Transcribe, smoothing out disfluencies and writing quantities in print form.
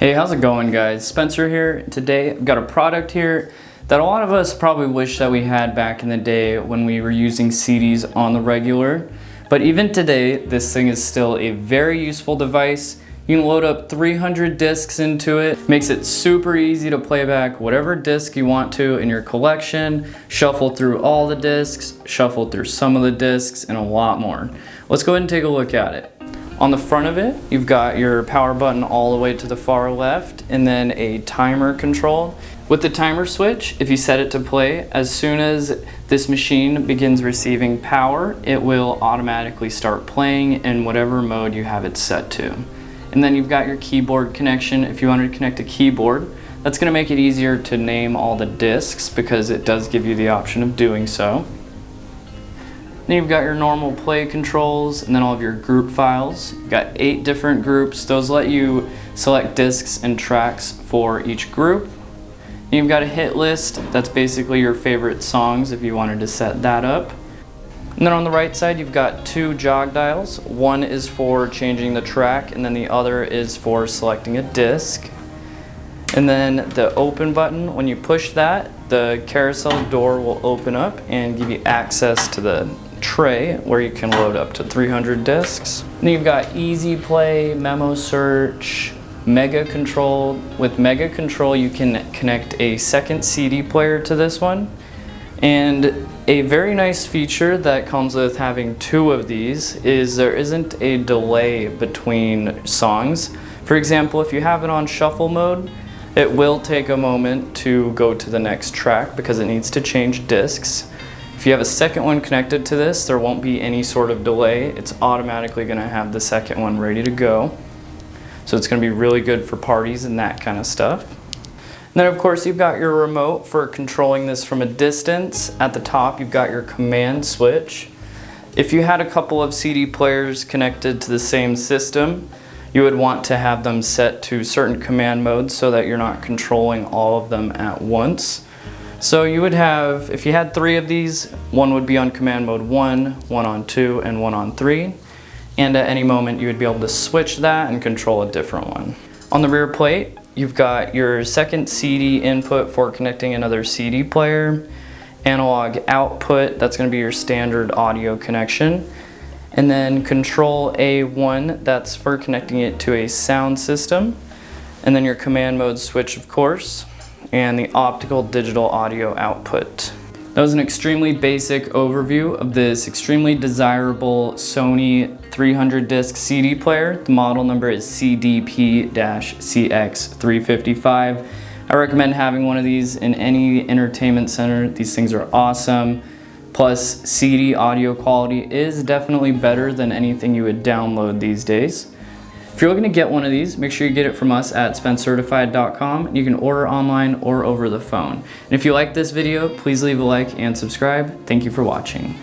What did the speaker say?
Hey, how's it going, guys? Spencer here. Today I've got a product here that a lot of us probably wish that we had back in the day when we were using CDs on the regular. But even today, this thing is still a very useful device. You can load up 300 discs into it. Makes it super easy to play back whatever disc you want to in your collection, shuffle through all the discs, shuffle through some of the discs, and a lot more. Let's go ahead and take a look at it. On the front of it, you've got your power button all the way to the far left, and then a timer control. With the timer switch, if you set it to play, as soon as this machine begins receiving power, it will automatically start playing in whatever mode you have it set to. And then you've got your keyboard connection. If you wanted to connect a keyboard, that's going to make it easier to name all the discs because it does give you the option of doing so. Then you've got your normal play controls and then all of your group files. You've got 8 different groups. Those let you select discs and tracks for each group. And you've got a hit list. That's basically your favorite songs if you wanted to set that up. And then on the right side, you've got 2 jog dials. One is for changing the track and then the other is for selecting a disc. And then the open button, when you push that, the carousel door will open up and give you access to the tray where you can load up to 300 discs. Then you've got easy play, memo search, mega control. With mega control, you can connect a second CD player to this one. And a very nice feature that comes with having 2 of these is there isn't a delay between songs. For example, if you have it on shuffle mode, it will take a moment to go to the next track because it needs to change discs. If you have a second one connected to this, there won't be any sort of delay. It's automatically going to have the second one ready to go. So it's going to be really good for parties and that kind of stuff. And then of course you've got your remote for controlling this from a distance. At the top you've got your command switch. If you had a couple of CD players connected to the same system, you would want to have them set to certain command modes so that you're not controlling all of them at once. So you would have, if you had 3 of these, one would be on command mode 1, one on 2, and one on 3. And at any moment you would be able to switch that and control a different one. On the rear plate, you've got your second CD input for connecting another CD player, analog output, that's going to be your standard audio connection, and then control A1, that's for connecting it to a sound system, and then your command mode switch, of course, and the optical digital audio output. That was an extremely basic overview of this extremely desirable Sony 300 disc CD player. The model number is CDP-CX355. I recommend having one of these in any entertainment center. These things are awesome. Plus, CD audio quality is definitely better than anything you would download these days. If you're looking to get one of these, make sure you get it from us at SpenCertified.com. You can order online or over the phone. And if you like this video, please leave a like and subscribe. Thank you for watching.